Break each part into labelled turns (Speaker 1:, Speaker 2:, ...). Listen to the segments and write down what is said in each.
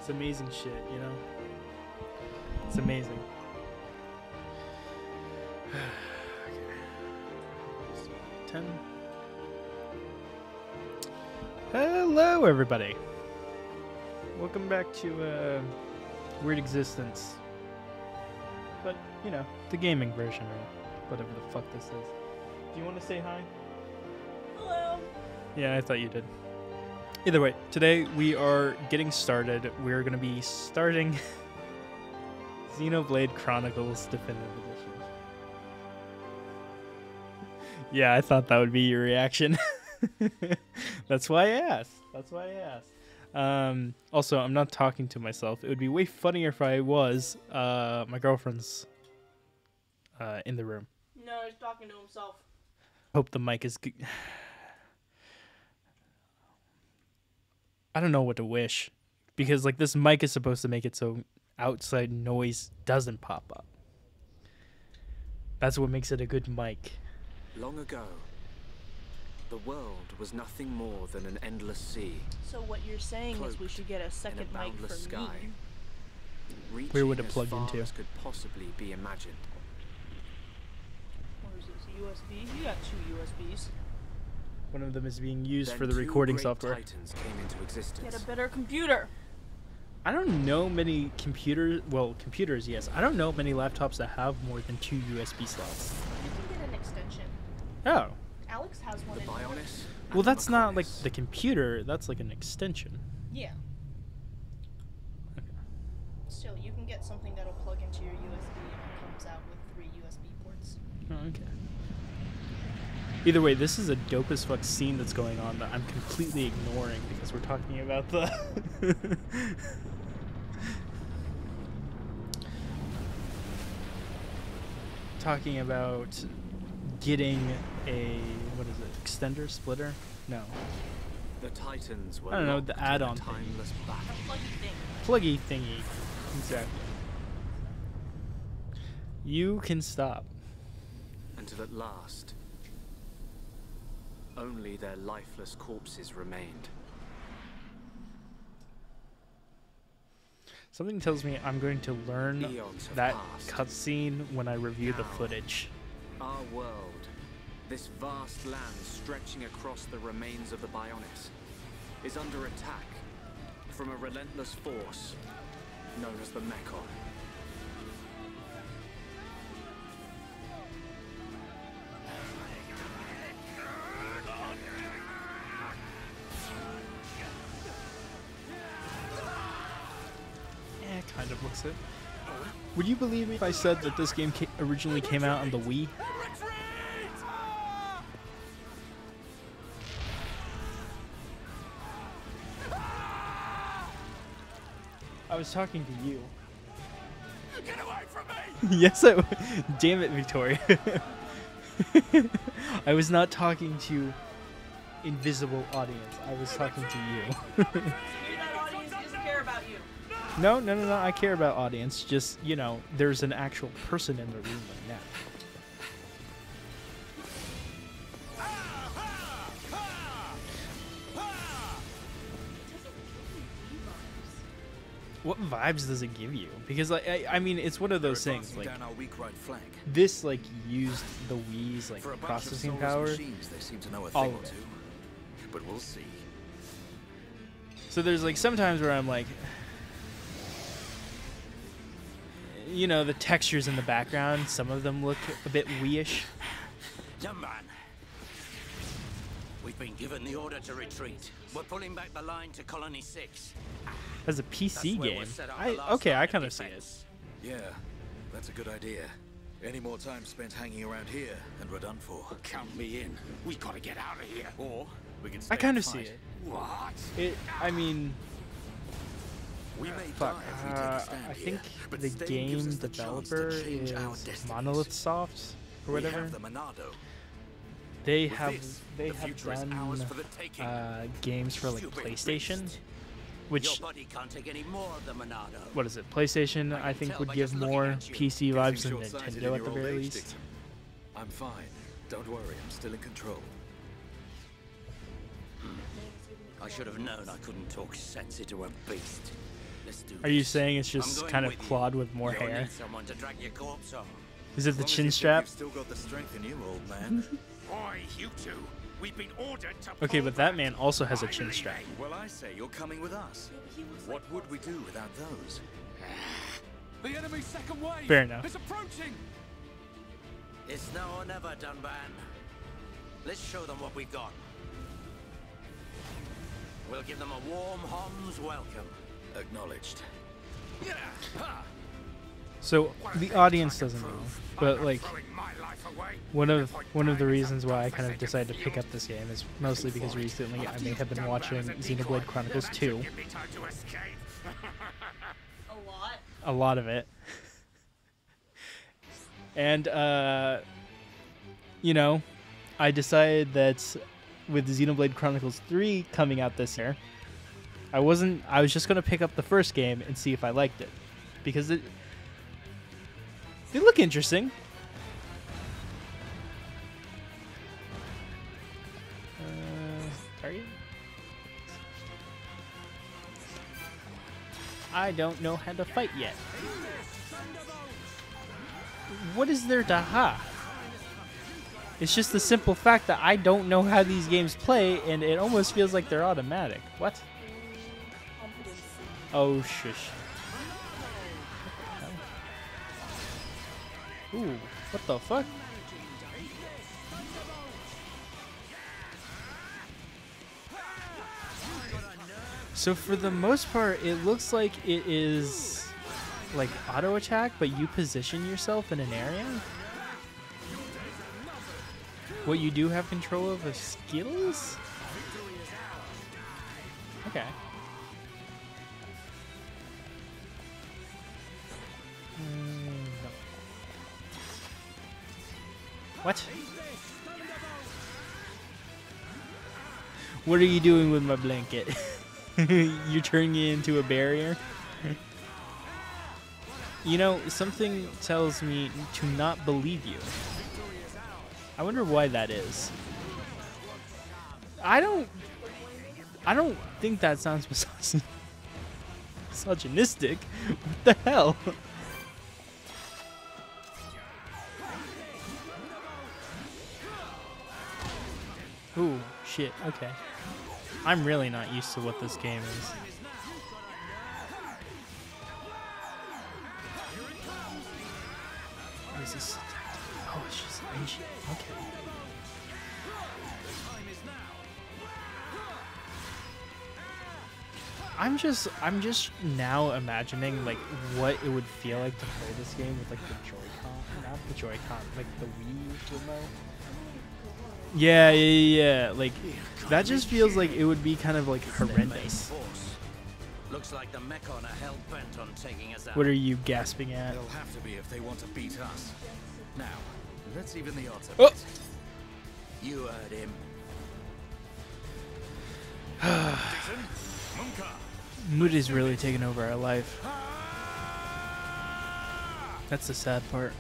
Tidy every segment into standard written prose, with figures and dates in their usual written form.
Speaker 1: It's amazing shit, you know? It's amazing. Okay. 10. Hello, everybody. Welcome back to Weird Existence. But, you know, the gaming version, or whatever the fuck this is. Do you want to say hi?
Speaker 2: Hello.
Speaker 1: Yeah, I thought you did. Either way, today we are getting started. We're going to be starting Xenoblade Chronicles Definitive Edition. Yeah, I thought that would be your reaction. That's why I asked. Also, I'm not talking to myself. It would be way funnier if I was. My girlfriend's in the room.
Speaker 2: No, he's talking to himself.
Speaker 1: Hope the mic is good. I don't know what to wish, because like this mic is supposed to make it so outside noise doesn't pop up. That's what makes it a good mic.
Speaker 3: Long ago, the world was nothing more than an endless sea.
Speaker 2: So what you're saying is we should get a second
Speaker 3: in a
Speaker 2: mic for
Speaker 3: boundless
Speaker 2: me.
Speaker 3: sky.
Speaker 1: Where would it
Speaker 3: Reaching
Speaker 1: plug
Speaker 3: as far
Speaker 1: into?
Speaker 3: as could possibly be imagined.
Speaker 2: What is this, USB? You got 2 USBs.
Speaker 1: One of them is being used
Speaker 3: Then
Speaker 1: for the
Speaker 3: two
Speaker 1: recording
Speaker 3: great
Speaker 1: software.
Speaker 3: Titans came into existence.
Speaker 2: Get a better computer.
Speaker 1: I don't know many computers. Well, computers, yes. I don't know many laptops that have more than 2 USB slots.
Speaker 2: You can get an extension.
Speaker 1: Oh.
Speaker 2: Alex has one
Speaker 3: The
Speaker 2: in
Speaker 3: Bionis.
Speaker 1: Well,
Speaker 3: and
Speaker 1: that's not like
Speaker 3: Mechonis.
Speaker 1: the computer. That's like an extension.
Speaker 2: Yeah.
Speaker 1: Okay.
Speaker 2: Still, you can get something that'll plug into your USB and it comes out with 3 USB ports.
Speaker 1: Oh, okay. Either way, this is a dope as fuck scene that's going on that I'm completely ignoring because we're talking about the... talking about getting a... what is it? Extender? Splitter? No.
Speaker 3: The Titans were
Speaker 1: I don't know,
Speaker 3: locked
Speaker 1: the
Speaker 3: in a
Speaker 1: add-on thing.
Speaker 3: timeless battle.
Speaker 2: A pluggy thing.
Speaker 1: Pluggy thingy. Exactly. You can stop.
Speaker 3: Until at last, only their lifeless corpses remained.
Speaker 1: Something tells me I'm going to learn
Speaker 3: Eons have
Speaker 1: that
Speaker 3: passed.
Speaker 1: cutscene when I review the
Speaker 3: Now.
Speaker 1: footage.
Speaker 3: Our world, this vast land stretching across the remains of the Bionis, is under attack from a relentless force known as the Mechon.
Speaker 1: Kind of looks it. Would you believe me if I said that this game originally came out on the Wii? I was talking to you.
Speaker 4: Get away from me!
Speaker 1: Yes, damn it, Victoria. I was not talking to invisible audience. I was talking to you.
Speaker 2: Maybe that audience doesn't care about you.
Speaker 1: No, I care about audience. Just, you know, there's an actual person in the room right now. What vibes does it give you? Because like, I mean, it's one of those things. Like,
Speaker 4: down our weak right flank.
Speaker 1: this like used the Wii's like
Speaker 4: For a bunch
Speaker 1: processing
Speaker 4: of soulless
Speaker 1: power.
Speaker 4: machines, they seem to know a
Speaker 1: All
Speaker 4: thing
Speaker 1: of
Speaker 4: or
Speaker 1: it.
Speaker 4: two. But we'll see.
Speaker 1: So there's like sometimes where I'm like, you know, the textures in the background. Some of them look a bit Wii-ish.
Speaker 5: Young man, we've been given the order to retreat. We're pulling back the line to Colony 6.
Speaker 1: As a PC
Speaker 5: That's where
Speaker 1: game,
Speaker 5: we're set up the last
Speaker 1: okay,
Speaker 5: line
Speaker 1: I
Speaker 5: of
Speaker 1: kind of see it.
Speaker 5: defense.
Speaker 4: Yeah, that's a good idea. Any more time spent hanging around here, and we're done for.
Speaker 5: Count me in. We gotta get out of here.
Speaker 4: Or we can stay
Speaker 1: I kind
Speaker 4: and
Speaker 1: of see
Speaker 4: fight.
Speaker 1: it.
Speaker 5: What?
Speaker 1: I mean,
Speaker 4: We may
Speaker 1: fuck.
Speaker 4: die if we take a stand
Speaker 1: I
Speaker 4: here,
Speaker 1: think
Speaker 4: but
Speaker 1: the
Speaker 4: staying gives
Speaker 1: game
Speaker 4: us the chance to
Speaker 1: developer
Speaker 4: change
Speaker 1: is
Speaker 4: our destinies.
Speaker 1: Monolith Soft or
Speaker 4: We
Speaker 1: whatever.
Speaker 4: have the Monado.
Speaker 1: They
Speaker 4: With
Speaker 1: have
Speaker 4: this,
Speaker 1: they
Speaker 4: the
Speaker 1: have
Speaker 4: future is
Speaker 1: done
Speaker 4: ours for the taking.
Speaker 1: games for like
Speaker 5: Stupid
Speaker 1: PlayStation,
Speaker 5: beast.
Speaker 1: which
Speaker 5: Your body can't take any more of the Monado.
Speaker 1: what is it? PlayStation I
Speaker 5: can
Speaker 1: think
Speaker 5: tell
Speaker 1: would
Speaker 5: by
Speaker 1: give
Speaker 5: just looking
Speaker 1: more
Speaker 5: at you.
Speaker 1: PC
Speaker 4: Getting
Speaker 1: vibes than
Speaker 4: short-sighted in
Speaker 1: Nintendo at
Speaker 4: your
Speaker 1: the
Speaker 4: old
Speaker 1: very
Speaker 4: age,
Speaker 1: least.
Speaker 4: Dixon. I'm fine. Don't worry, I'm still in control.
Speaker 5: I should have known I couldn't talk sense into a beast. Let's do
Speaker 1: Are you
Speaker 5: this.
Speaker 1: saying it's
Speaker 5: I'm
Speaker 1: just
Speaker 5: going
Speaker 1: kind of
Speaker 5: with you.
Speaker 1: Claude with more
Speaker 5: You'll
Speaker 1: hair?
Speaker 5: need someone to drag your corpse on.
Speaker 1: Is it
Speaker 4: As
Speaker 1: the
Speaker 4: long as
Speaker 1: chin
Speaker 4: you think
Speaker 1: strap?
Speaker 4: You've still got the strength in you, old man.
Speaker 6: Boy, you two. We've been ordered to
Speaker 1: Okay,
Speaker 6: pull
Speaker 1: but that
Speaker 6: back.
Speaker 1: man also has a chin strap.
Speaker 4: Well, I say you're coming with us.
Speaker 2: Yeah, but he looks
Speaker 4: What
Speaker 2: like
Speaker 4: would we do without those?
Speaker 6: The enemy's second wave.
Speaker 1: Fair enough.
Speaker 6: It's approaching.
Speaker 5: It's now or never, Dunban. Let's show them what we've got. We'll give them a warm Hom's welcome.
Speaker 4: Acknowledged.
Speaker 6: Yeah. Ha.
Speaker 1: So the audience doesn't know, but like
Speaker 6: Throwing my life away.
Speaker 1: one of the reasons why I kind of decided to pick up this game is mostly because recently I may have been watching Xenoblade Chronicles 2,
Speaker 6: Give me time to escape.
Speaker 2: a lot.
Speaker 1: a lot of it, and you know, I decided that with Xenoblade Chronicles 3 coming out this year, I was just gonna pick up the first game and see if I liked it, because they look interesting. Target? I don't know how to fight yet. What is there to ha? It's just the simple fact that I don't know how these games play, and it almost feels like they're automatic. What? Oh, shush. Ooh, what the fuck? So for the most part, it looks like it is like auto attack, but you position yourself in an area. What you do have control of is skills? Okay. No. What? What are you doing with my blanket? You're turning it into a barrier? You know, something tells me to not believe you. I wonder why that is. I don't think that sounds misogynistic. What the hell? Ooh, shit, okay. I'm really not used to what this game is. What is this? Oh, it's just ancient. Okay. I'm just now imagining like what it would feel like to play this game with like the Joy-Con, not the Joy-Con, like the Wii remote. Yeah. Like that just feels like it would be kind of like horrendous.
Speaker 5: Looks like the Mechon are hell bent on taking us out.
Speaker 1: What are you gasping at?
Speaker 4: They'll have to be if they want to beat us. Now, let's even the odds a
Speaker 1: Oh!
Speaker 4: bit. You heard him.
Speaker 1: Mood is really taking over our life. That's the sad part.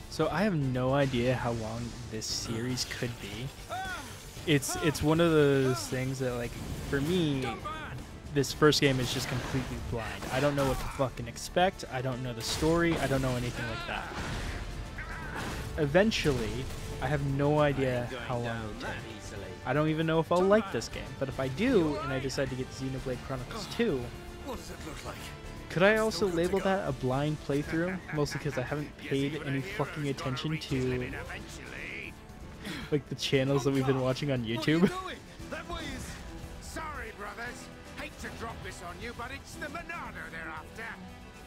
Speaker 1: So I have no idea how long this series could be. It's one of those things that, like, for me, this first game is just completely blind. I don't know what to fucking expect. I don't know the story. I don't know anything like that. Eventually, I have no idea how long it will take. I don't even know if I'll like this game, but if I do, and I decide to get Xenoblade Chronicles 2,
Speaker 4: What does it look like?
Speaker 1: could I also label that a blind playthrough? Mostly because I haven't paid any fucking attention to like the channels that we've been watching on YouTube.
Speaker 6: That way is... Sorry, brothers. Hate to drop this on you, but it's the Monado they're after.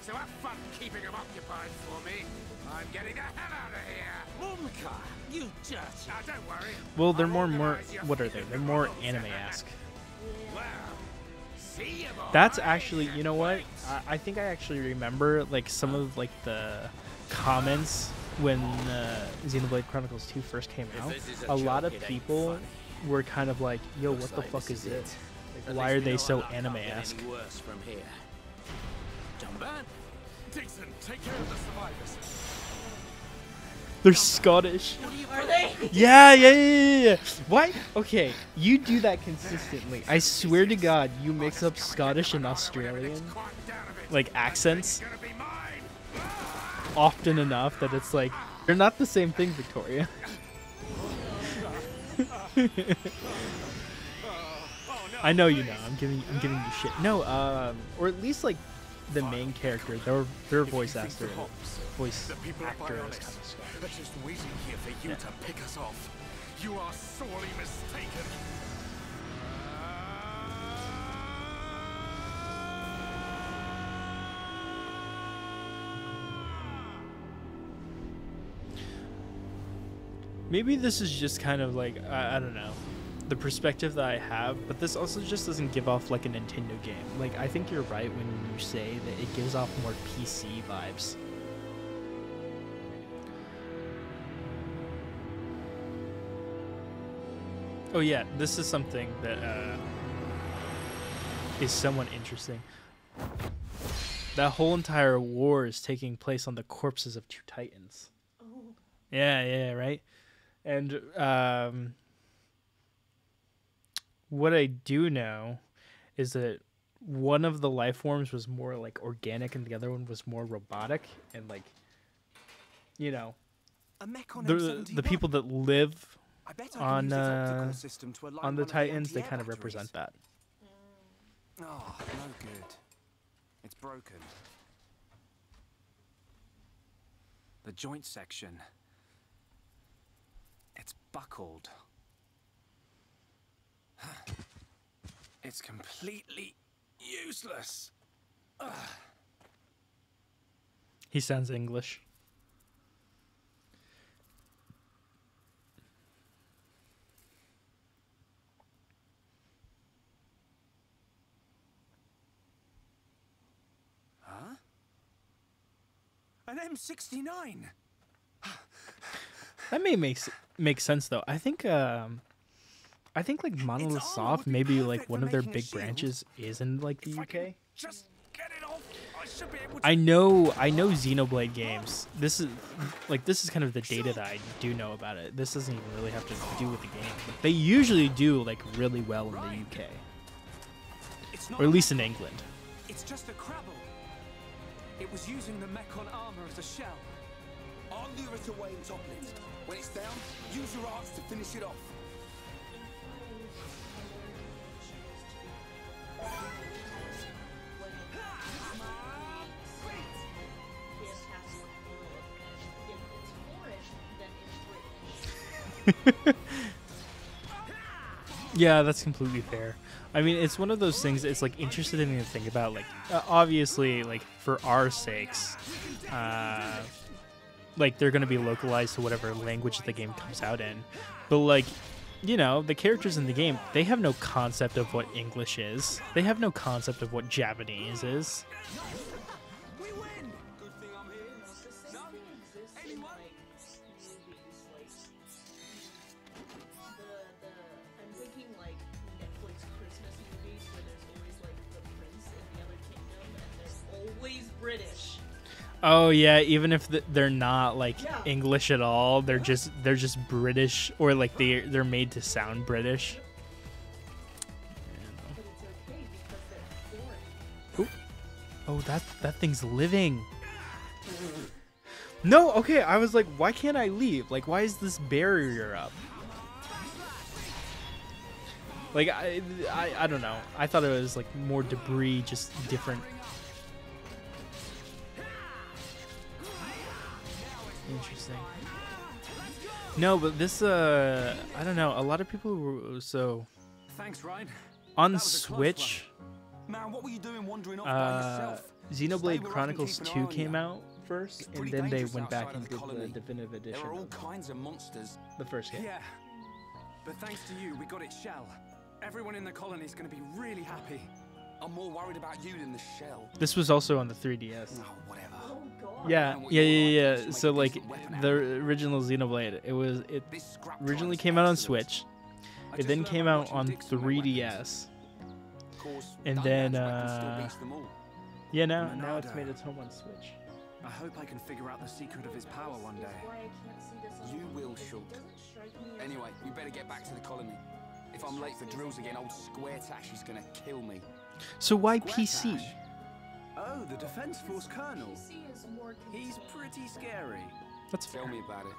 Speaker 6: So have fun keeping them occupied for me. I'm getting the hell out of here.
Speaker 5: Mumka, you dirty.
Speaker 6: Now, don't worry.
Speaker 1: Well, they're
Speaker 6: I'll
Speaker 1: more
Speaker 6: organize your
Speaker 1: what are they?
Speaker 6: freedom
Speaker 1: They're more
Speaker 6: rolls
Speaker 1: anime-esque.
Speaker 6: Well, see you,
Speaker 1: That's
Speaker 6: boys.
Speaker 1: actually, you know what? I think I actually remember like some of like the comments when Xenoblade Chronicles 2 first came out.
Speaker 5: this is a
Speaker 1: A lot
Speaker 5: joke,
Speaker 1: of
Speaker 5: it ain't
Speaker 1: people
Speaker 5: funny.
Speaker 1: were kind of like, "Yo,
Speaker 5: Looks
Speaker 1: what the
Speaker 5: like
Speaker 1: fuck
Speaker 5: this
Speaker 1: is
Speaker 5: is
Speaker 1: this?"
Speaker 5: At
Speaker 1: Why
Speaker 5: least
Speaker 1: are
Speaker 5: we
Speaker 1: they
Speaker 5: know
Speaker 1: so
Speaker 5: our luck can't get
Speaker 1: anime-esque?
Speaker 5: any worse from here. Jump on.
Speaker 6: Dixon, take care of the survivors.
Speaker 1: They're Scottish.
Speaker 2: Are they?
Speaker 1: Yeah. Why? Okay, you do that consistently. I swear to God, you mix up Scottish and Australian, like, accents
Speaker 6: Gonna be mine.
Speaker 1: often enough that it's like, they're not the same thing, Victoria. I know you know. I'm giving you shit. No, or at least like the main character, their voice actor is kind of Scottish.
Speaker 6: They're just waiting here for you to pick us off. You are sorely mistaken.
Speaker 1: Maybe this is just kind of like, I don't know, the perspective that I have, but this also just doesn't give off like a Nintendo game. Like, I think you're right when you say that it gives off more PC vibes. Oh yeah, this is something that is somewhat interesting. That whole entire war is taking place on the corpses of two titans.
Speaker 2: Oh.
Speaker 1: Yeah, right? And what I do know is that one of the life forms was more like organic and the other one was more robotic, and like, you know,
Speaker 3: A Mechon
Speaker 1: the people that live
Speaker 3: I bet I can use its optical
Speaker 1: on
Speaker 3: system to align
Speaker 1: on the
Speaker 3: one of
Speaker 1: Titans, they
Speaker 3: anti-air
Speaker 1: kind of
Speaker 3: batteries.
Speaker 1: represent that.
Speaker 3: Oh, no good. It's broken. The joint section. It's buckled. It's completely useless. Ugh.
Speaker 1: He sounds English.
Speaker 3: Huh? An M69.
Speaker 1: That may make sense though. I think like Monolith Soft, maybe like one of their big branches is in like the UK.
Speaker 6: Just get it off. I should be able to.
Speaker 1: I know Xenoblade games. This is kind of the data that I do know about it. This doesn't even really have to do with the game. But they usually do like really well in the UK,
Speaker 3: It's not
Speaker 1: or at least in England.
Speaker 3: It's just a crabble. It was using the Mechon armor as a shell.
Speaker 7: I'll lure it away and topple it. When it's down, use your arts to finish it off.
Speaker 1: Yeah, that's completely fair. I mean, it's one of those things. It's like interesting to think about. Like, obviously, like for our sakes, like they're gonna be localized to whatever language the game comes out in. But like, you know, the characters in the game, they have no concept of what English is. They have no concept of what Japanese is.
Speaker 7: We win! Good thing I'm here.
Speaker 2: The same thing exists in like movies, like I'm thinking like Netflix Christmas movies where there's always like the prince in the other kingdom and they're always British.
Speaker 1: Oh yeah, even if they're not like
Speaker 2: Yeah.
Speaker 1: English at all, they're just British, or like they're made to sound British.
Speaker 2: But it's okay because they're foreign.
Speaker 1: Oh, that thing's living. No, okay, I was like, why can't I leave? Like, why is this barrier up? Like, I don't know. I thought it was like more debris, just different. Interesting. No, but this, I don't know. A lot of people were so
Speaker 3: Thanks, Ryan.
Speaker 1: on
Speaker 3: That was a close
Speaker 1: Switch.
Speaker 7: Man, what were you doing wandering off by yourself? Stay
Speaker 1: Xenoblade
Speaker 7: where I can
Speaker 1: Chronicles
Speaker 7: keep an eye
Speaker 1: 2
Speaker 7: on
Speaker 1: came
Speaker 7: you.
Speaker 1: out first,
Speaker 7: It's
Speaker 1: and
Speaker 7: pretty
Speaker 1: then they
Speaker 7: dangerous
Speaker 1: went back
Speaker 7: outside
Speaker 1: and
Speaker 7: of the
Speaker 1: did the
Speaker 7: colony.
Speaker 1: definitive edition
Speaker 7: There are all
Speaker 1: of
Speaker 7: kinds of monsters.
Speaker 1: the first game.
Speaker 3: Yeah. But thanks to you, we got its shell. Everyone in the colony is going to be really happy.
Speaker 7: I'm more worried about you than the shell.
Speaker 1: This was also on the 3DS.
Speaker 7: Oh, whatever.
Speaker 2: Oh god.
Speaker 1: Yeah,
Speaker 7: know what
Speaker 1: yeah,
Speaker 7: you're
Speaker 1: yeah,
Speaker 7: like,
Speaker 1: yeah.
Speaker 7: just
Speaker 1: So
Speaker 7: make a
Speaker 1: like
Speaker 7: decent weapon
Speaker 1: the
Speaker 7: out of it.
Speaker 1: original Xenoblade, it
Speaker 7: This scrap
Speaker 1: originally
Speaker 7: drive's
Speaker 1: came out on
Speaker 7: excellent.
Speaker 1: Switch.
Speaker 7: I
Speaker 1: It
Speaker 7: just
Speaker 1: then
Speaker 7: learned
Speaker 1: came
Speaker 7: by
Speaker 1: out
Speaker 7: watching
Speaker 1: on
Speaker 7: Dixon make weapons.
Speaker 1: 3DS,
Speaker 7: Of course,
Speaker 1: And
Speaker 7: Dunban's
Speaker 1: then,
Speaker 7: weapon still beats them all.
Speaker 1: yeah, now it's
Speaker 3: Monado.
Speaker 1: made its home on Switch.
Speaker 3: I hope I can figure out the secret of his power one day.
Speaker 2: Why I can't see this on
Speaker 7: You
Speaker 2: the
Speaker 7: will,
Speaker 2: because it
Speaker 7: Shulk.
Speaker 2: doesn't strike me as
Speaker 7: Anyway, we better get back to the colony. If I'm late for drills again, old Square Tash is gonna kill me.
Speaker 1: So why
Speaker 3: Square
Speaker 1: PC?
Speaker 3: Tash? Oh, the Defense Force Colonel.
Speaker 2: PC is more
Speaker 3: He's
Speaker 2: console.
Speaker 3: pretty scary.
Speaker 1: That's
Speaker 7: Tell
Speaker 1: fair.
Speaker 7: me about it.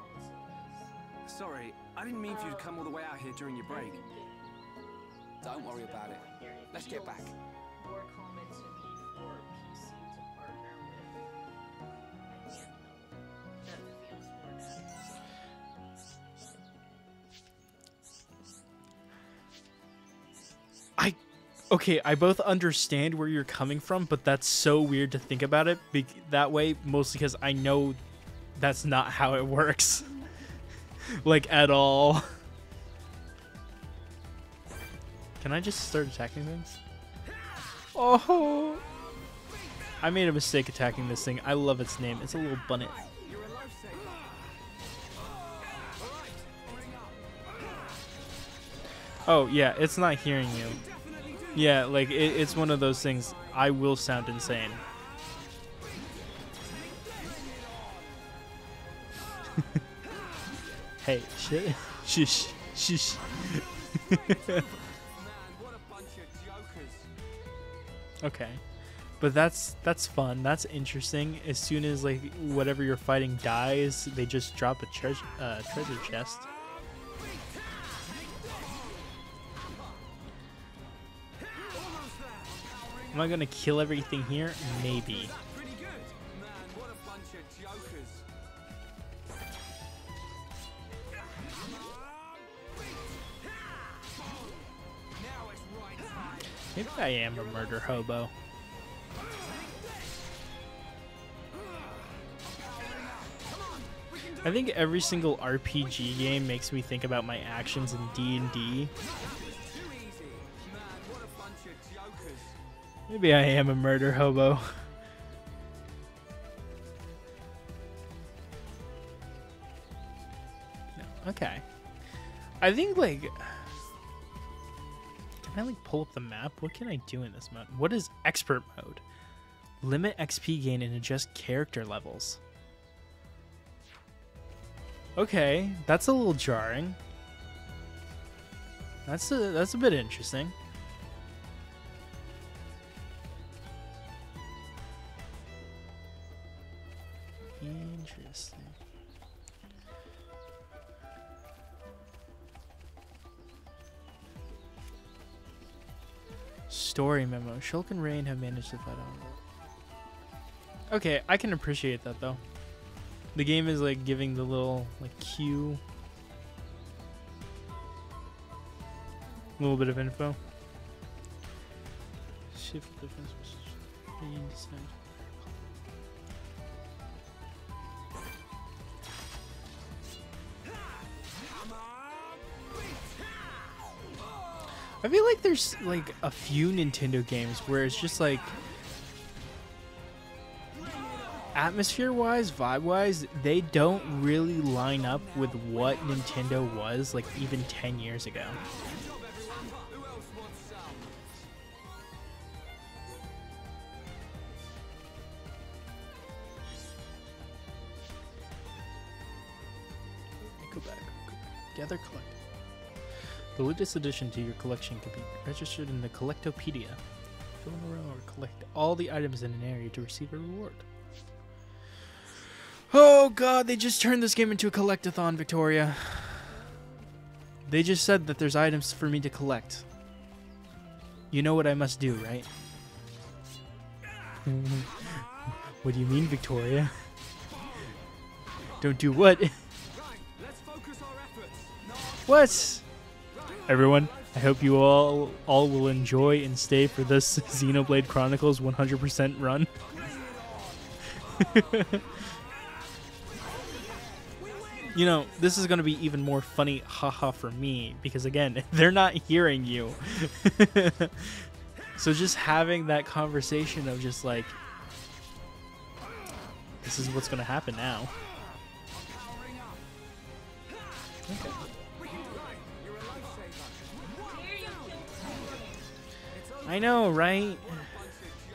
Speaker 3: Sorry, I didn't mean for you to come all the way out here during your break.
Speaker 7: Don't worry about it. Let's get back.
Speaker 2: More common to me for PC to partner with. I can't know. That feels more natural.
Speaker 1: Okay, I both understand where you're coming from, but that's so weird to think about it that way, mostly because I know that's not how it works. Like, at all. Can I just start attacking things? Oh! I made a mistake attacking this thing. I love its name. It's a little bunnet.
Speaker 3: You're a lifesaver.
Speaker 1: Oh, yeah, it's not hearing you. Yeah, like, it's one of those things. I will sound insane. Hey, shit. Shush. Shush.
Speaker 3: Man, what a bunch of jokers.
Speaker 1: Okay. But that's fun. That's interesting. As soon as, like, whatever you're fighting dies, they just drop a treasure chest. Am I gonna kill everything here? Maybe.
Speaker 3: Pretty good. Man, what a bunch of jokers. Now it's right time.
Speaker 1: Maybe I am a murder hobo. I think every single RPG game makes me think about my actions in D&D.
Speaker 3: Too easy. Man, what a bunch of jokers.
Speaker 1: Maybe I am a murder hobo. No, okay. I think, like... Can I, like, pull up the map? What can I do in this mode? What is expert mode? Limit XP gain and adjust character levels. Okay, that's a little jarring. That's a bit interesting. Interesting. Story memo. Shulk and Rain have managed to fight on. Okay, I can appreciate that though. The game is like giving the little like cue. A little bit of info. Shift difference. I feel like there's like a few Nintendo games where it's just like atmosphere-wise, vibe-wise, they don't really line up with what Nintendo was like even 10 years ago. Go back. Gather, collect. The latest addition to your collection can be registered in the Collectopedia. Fill in a row or collect all the items in an area to receive a reward. Oh god, they just turned this game into a collectathon, Victoria. They just said that there's items for me to collect. You know what I must do, right? What do you mean, Victoria? Don't do what? What? Everyone, I hope you all will enjoy and stay for this Xenoblade Chronicles 100% run. You know, this is going to be even more funny haha for me because again, they're not hearing you. So just having that conversation of just like, this is what's going to happen now. Okay. I know, right?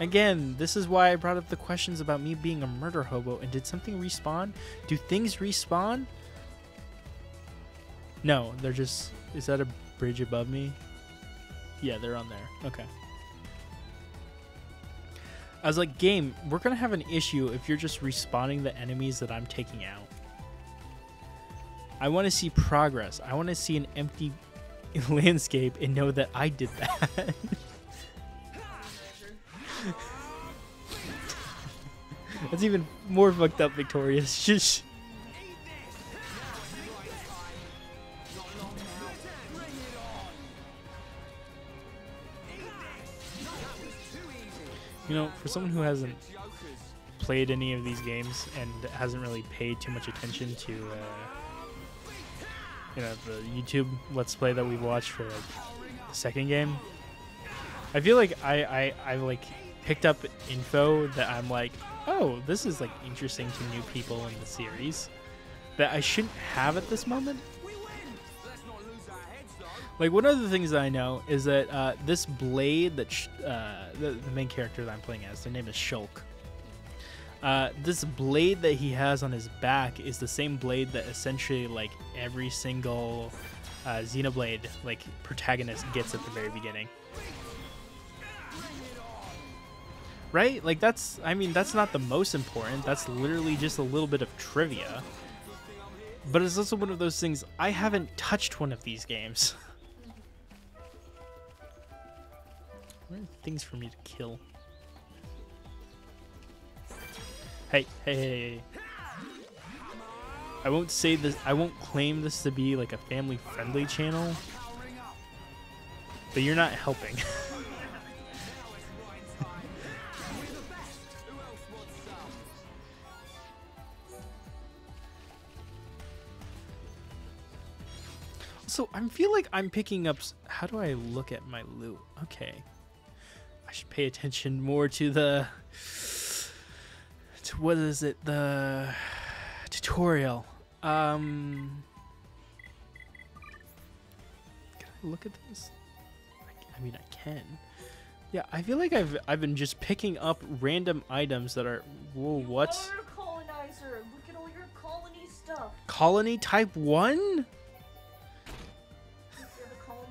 Speaker 1: Again, this is why I brought up the questions about me being a murder hobo. And did something respawn? Do things respawn? No, they're just... Is that a bridge above me? Yeah, they're on there. Okay. I was like, game, we're going to have an issue if you're just respawning the enemies that I'm taking out. I want to see progress. I want to see an empty landscape and know that I did that. That's even more fucked up, Victoria. Shush. You know, for someone who hasn't played any of these games and hasn't really paid too much attention to, you know, the YouTube Let's Play that we've watched for like the second game, I feel like I like picked up info that I'm like, oh, this is like interesting to new people in the series that I shouldn't have at this moment. Like, one of the things that I know is that this blade that the main character that I'm playing as, their name is Shulk. This blade that he has on his back is the same blade that essentially like every single Xenoblade like protagonist gets at the very beginning. Right? Like, that's, I mean, that's not the most important. That's literally just a little bit of trivia. But it's also one of those things, I haven't touched one of these games. Where are things for me to kill? Hey, hey, hey, hey. I won't say this, I won't claim this to be like a family-friendly channel. But you're not helping. So I feel like I'm picking up... How do I look at my loot? Okay. I should pay attention more to the... To what is it? The tutorial. Can I look at this? I mean, I can. Yeah, I feel like I've been just picking up random items that are... Whoa, what?
Speaker 2: You're a colonizer. Look at all your colony stuff.
Speaker 1: Colony type 1?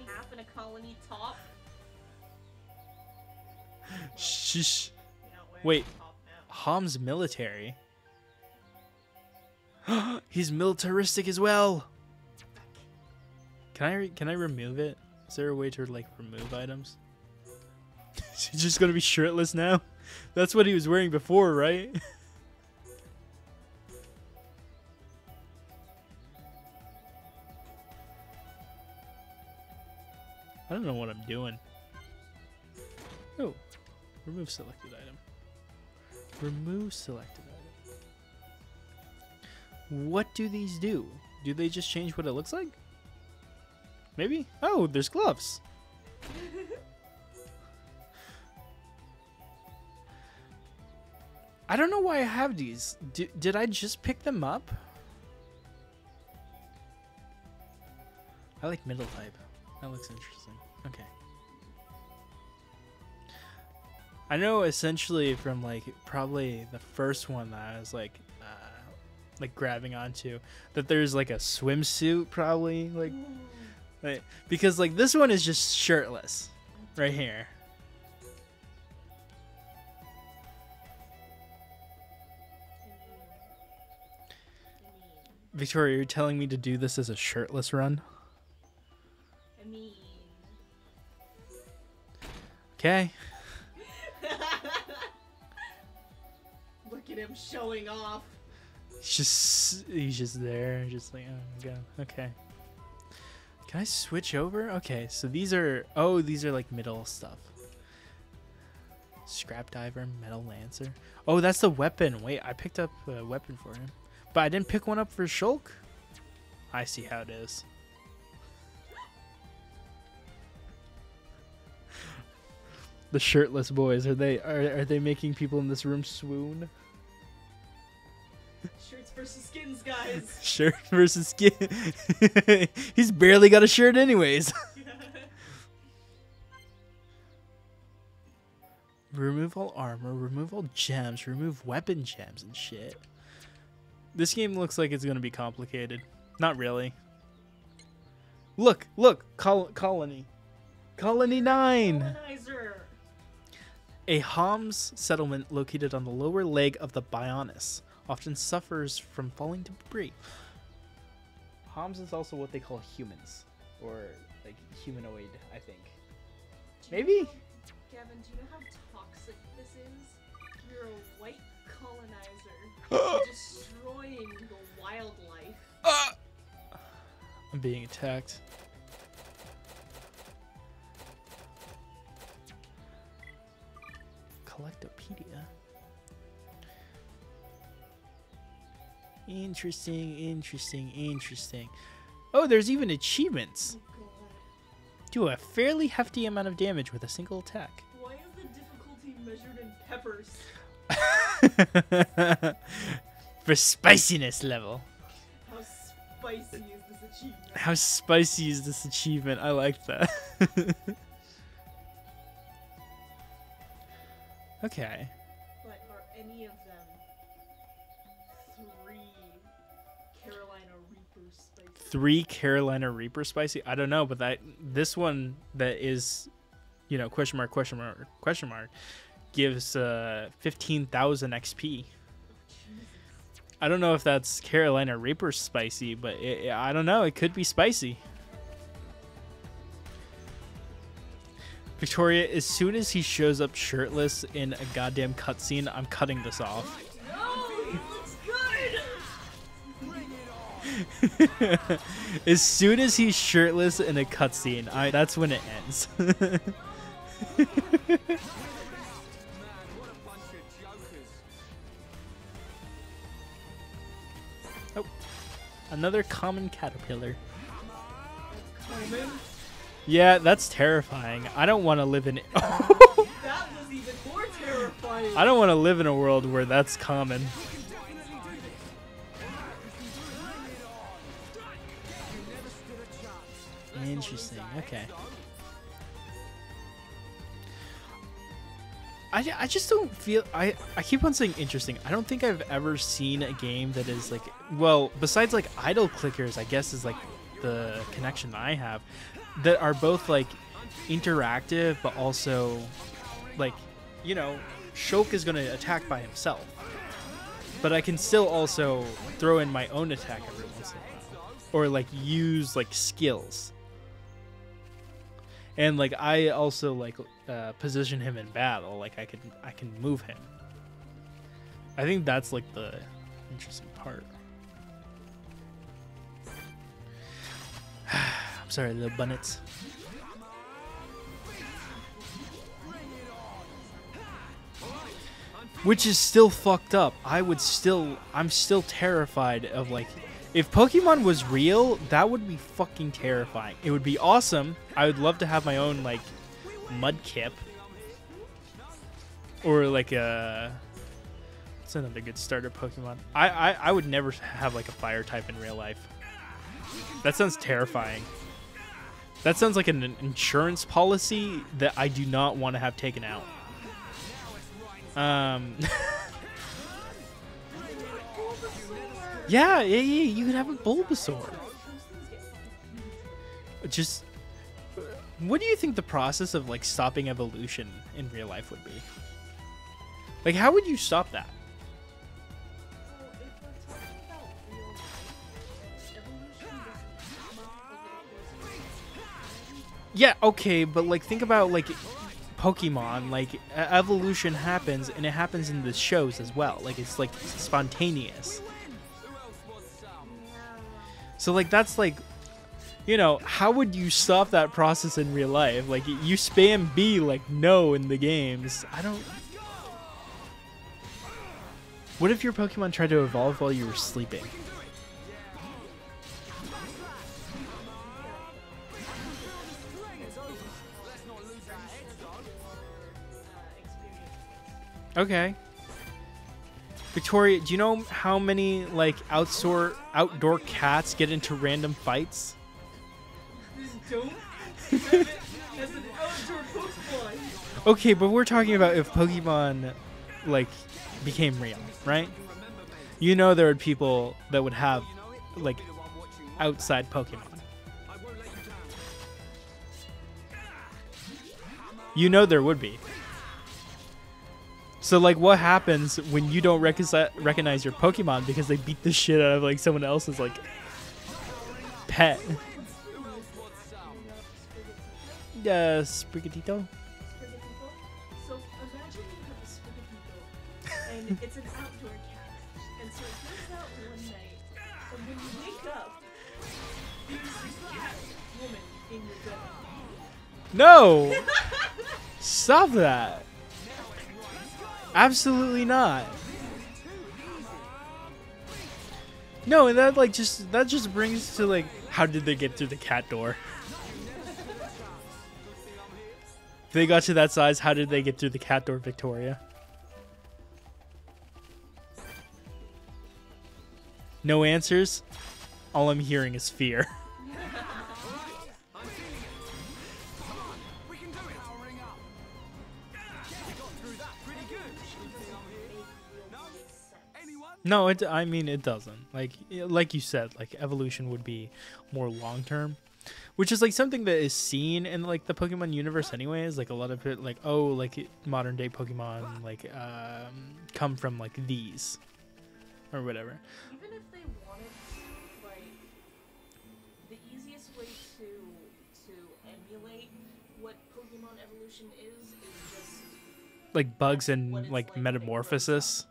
Speaker 2: Half and a colony top.
Speaker 1: Shh.
Speaker 2: You're not wearing
Speaker 1: Wait.
Speaker 2: a top now.
Speaker 1: Hom's military. He's militaristic as well. Can I remove it? Is there a way to like remove items? He's just gonna be shirtless now? That's what he was wearing before, right? I don't know what I'm doing. Oh, remove selected item. Remove selected item. What do these do? Do they just change what it looks like? Maybe? Oh, there's gloves. I don't know why I have these. Did I just pick them up? I like middle type. That looks interesting. Okay. I know essentially from like probably the first one that I was like grabbing onto that there's like a swimsuit probably like because like this one is just shirtless right here. Victoria, you're telling me to do this as a shirtless run?
Speaker 2: I mean...
Speaker 1: Okay.
Speaker 2: Look at him showing off.
Speaker 1: He's just there, just like, oh my god. Okay. Can I switch over? Okay, so these are like middle stuff. Scrap diver, metal lancer. Oh, that's the weapon. Wait, I picked up a weapon for him. But I didn't pick one up for Shulk? I see how it is. The shirtless boys, are they making people in this room swoon?
Speaker 2: Shirts versus skins, guys.
Speaker 1: Shirt versus skin. He's barely got a shirt anyways. Remove all armor, remove all gems, remove weapon gems and shit. This game looks like it's gonna be complicated. Not really. Look, colony. Colony 9!
Speaker 2: Colonizer!
Speaker 1: A Homs settlement located on the lower leg of the Bionis often suffers from falling debris. Homs is also what they call humans, or like humanoid, I think. Maybe?
Speaker 2: Gavin, do you know how toxic this is? You're a white colonizer destroying the wildlife.
Speaker 1: I'm being attacked. Collectopedia. Interesting. Oh, there's even achievements.
Speaker 2: Oh god.
Speaker 1: Do a fairly hefty amount of damage with a single attack.
Speaker 2: Why is the difficulty measured in peppers?
Speaker 1: For spiciness level.
Speaker 2: How spicy is this achievement?
Speaker 1: How spicy is this achievement? I like that. Okay.
Speaker 2: But are any of them 3 Carolina Reaper spicy?
Speaker 1: 3 Carolina Reaper spicy? I don't know, but this one that is, you know, question mark, gives 15,000 XP. I don't know if that's Carolina Reaper spicy, but I don't know. It could be spicy. Victoria, as soon as he shows up shirtless in a goddamn cutscene, I'm cutting this off.
Speaker 2: No, he looks good!
Speaker 1: As soon as he's shirtless in a cutscene, that's when it ends. Oh, another common caterpillar.
Speaker 2: Common?
Speaker 1: Yeah, that's terrifying. I don't want to live in.
Speaker 2: That was even more terrifying.
Speaker 1: I don't want to live in a world where that's common. Interesting. Okay. I just don't feel I keep on saying interesting. I don't think I've ever seen a game that is like, well, besides like idle clickers, I guess is like the connection I have, that are both like interactive but also like, you know, Shulk is going to attack by himself, but I can still also throw in my own attack every once in a while, or like use like skills, and like I also like position him in battle. Like I can move him. I think that's like the interesting part. I'm sorry, little bunnets. Which is still fucked up. I'm still terrified of like, if Pokemon was real, that would be fucking terrifying. It would be awesome. I would love to have my own like Mudkip, or like a, what's another good starter Pokemon? I would never have like a fire type in real life. That sounds terrifying. That sounds like an insurance policy that I do not want to have taken out. Yeah, you could have a Bulbasaur. Just, what do you think the process of like stopping evolution in real life would be? Like, how would you stop that? Yeah, okay, but like think about like Pokemon, like evolution happens, and it happens in the shows as well. Like it's like spontaneous. So like that's like, you know, how would you stop that process in real life? Like you spam B like no in the games. I don't. What if your Pokemon tried to evolve while you were sleeping? Okay. Victoria, do you know how many like outdoor cats get into random fights?
Speaker 2: Don't. as an outdoor Pokemon.
Speaker 1: Okay, but we're talking about if Pokemon, like, became real, right? You know there would people that would have, like, outside Pokemon. You know there would be. So, like, what happens when you don't recognize your Pokemon because they beat the shit out of, like, someone else's, like, pet? Sprigatito?
Speaker 2: So imagine you have a Sprigatito, and it's an outdoor cat, and so it goes out one night, and when you wake up, there's this cat woman in your bed.
Speaker 1: No! Stop that. Absolutely not. No, and that just brings to like, how did they get through the cat door? If they got to that size, how did they get through the cat door, Victoria? No answers. All I'm hearing is fear. No, I mean it doesn't. Like you said, like evolution would be more long term, which is like something that is seen in like the Pokemon universe anyways. Like a lot of it, like modern day Pokemon like come from like these or whatever.
Speaker 2: Even if they wanted, like, the easiest way to emulate what Pokemon evolution is just
Speaker 1: Like bugs and
Speaker 2: what it's
Speaker 1: like
Speaker 2: when they grow
Speaker 1: metamorphosis.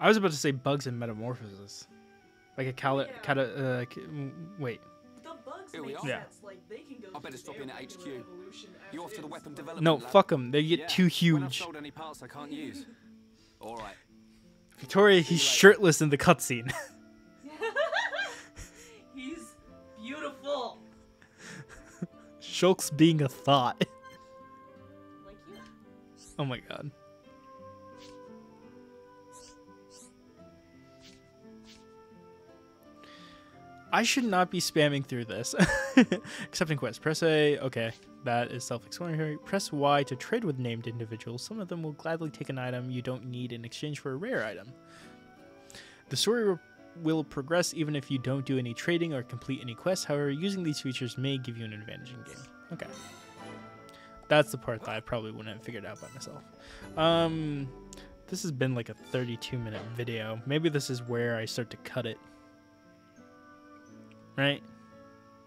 Speaker 1: I was about to say bugs and metamorphosis, like a wait.
Speaker 2: The bugs
Speaker 8: Here we
Speaker 2: make
Speaker 8: are.
Speaker 1: Yeah.
Speaker 2: sense. Like they can go.
Speaker 8: I better
Speaker 2: through
Speaker 8: stop
Speaker 2: their
Speaker 8: in at
Speaker 2: regular
Speaker 8: HQ.
Speaker 2: evolution
Speaker 8: You
Speaker 2: as
Speaker 8: off to the
Speaker 2: is.
Speaker 8: weapon development
Speaker 1: No,
Speaker 8: lab?
Speaker 1: fuck them. They get
Speaker 8: Yeah.
Speaker 1: too
Speaker 8: When I've
Speaker 1: huge.
Speaker 8: sold any parts I can't use. All right.
Speaker 1: Victoria, he's shirtless in the cutscene.
Speaker 2: He's beautiful.
Speaker 1: Shulk's being a thought.
Speaker 2: Like you.
Speaker 1: Oh my god. I should not be spamming through this. Accepting quest. Press A. Okay, that is self-explanatory. Press Y to trade with named individuals. Some of them will gladly take an item you don't need in exchange for a rare item. The story will progress even if you don't do any trading or complete any quests. However, using these features may give you an advantage in game. Okay. That's the part that I probably wouldn't have figured out by myself. This has been like a 32-minute video. Maybe this is where I start to cut it. Right?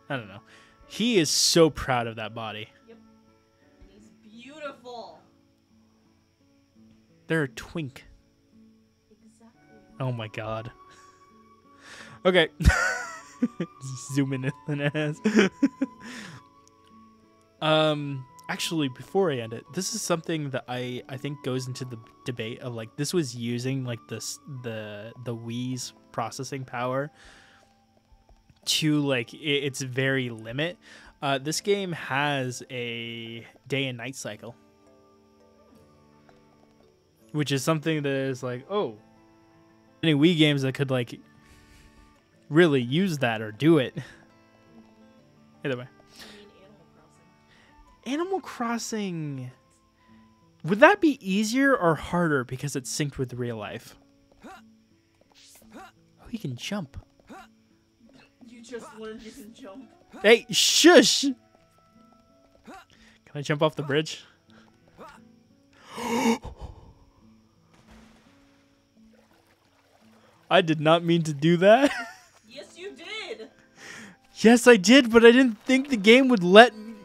Speaker 1: I don't know. He is so proud of that body.
Speaker 2: Yep. He's beautiful.
Speaker 1: They're a twink.
Speaker 2: Exactly.
Speaker 1: Oh my god. Okay. Zoom in the ass. Actually, before I end it, this is something that I think goes into the debate of like this was using like the Wii's processing power to like its very limit. This game has a day and night cycle, which is something that is like, oh, any Wii games that could like really use that or do it. Either way.
Speaker 2: I mean, Animal Crossing.
Speaker 1: Animal Crossing, would that be easier or harder because it's synced with real life? Oh, he can jump.
Speaker 2: You just learned you can jump.
Speaker 1: Hey, shush! Can I jump off the bridge? I did not mean to do that.
Speaker 2: Yes, you did.
Speaker 1: Yes, I did, but I didn't think the game would let me.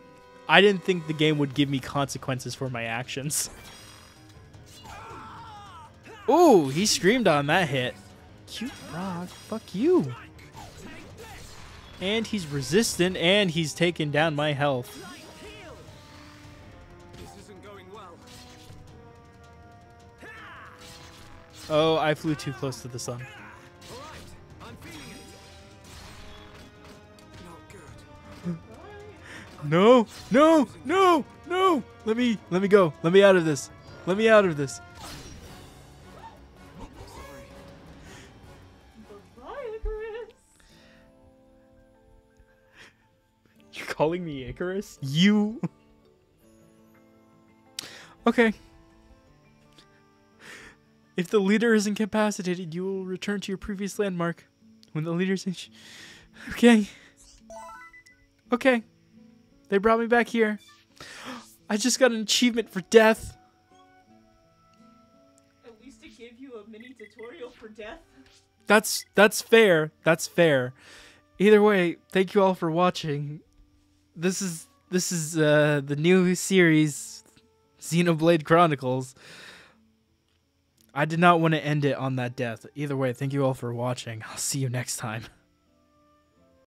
Speaker 1: I didn't think the game would give me consequences for my actions. Ooh, he screamed on that hit. Cute rock, fuck you. And he's resistant, and he's taken down my health.
Speaker 8: This isn't going well.
Speaker 1: Oh, I flew too close to the sun.
Speaker 8: All right, I'm feeling it. Not good.
Speaker 1: No, no, no, no. Let me go. Let me out of this. Let me out of this.
Speaker 8: Sorry.
Speaker 2: Bye, Icarus.
Speaker 1: You call calling me Icarus? You. Okay. If the leader is incapacitated, you will return to your previous landmark. When the leader's in... Okay. Okay. They brought me back here. I just got an achievement for death.
Speaker 2: At least to give you a mini tutorial for death.
Speaker 1: That's fair. That's fair. Either way, thank you all for watching. This is the new series, Xenoblade Chronicles. I did not want to end it on that death. Either way, thank you all for watching. I'll see you next time.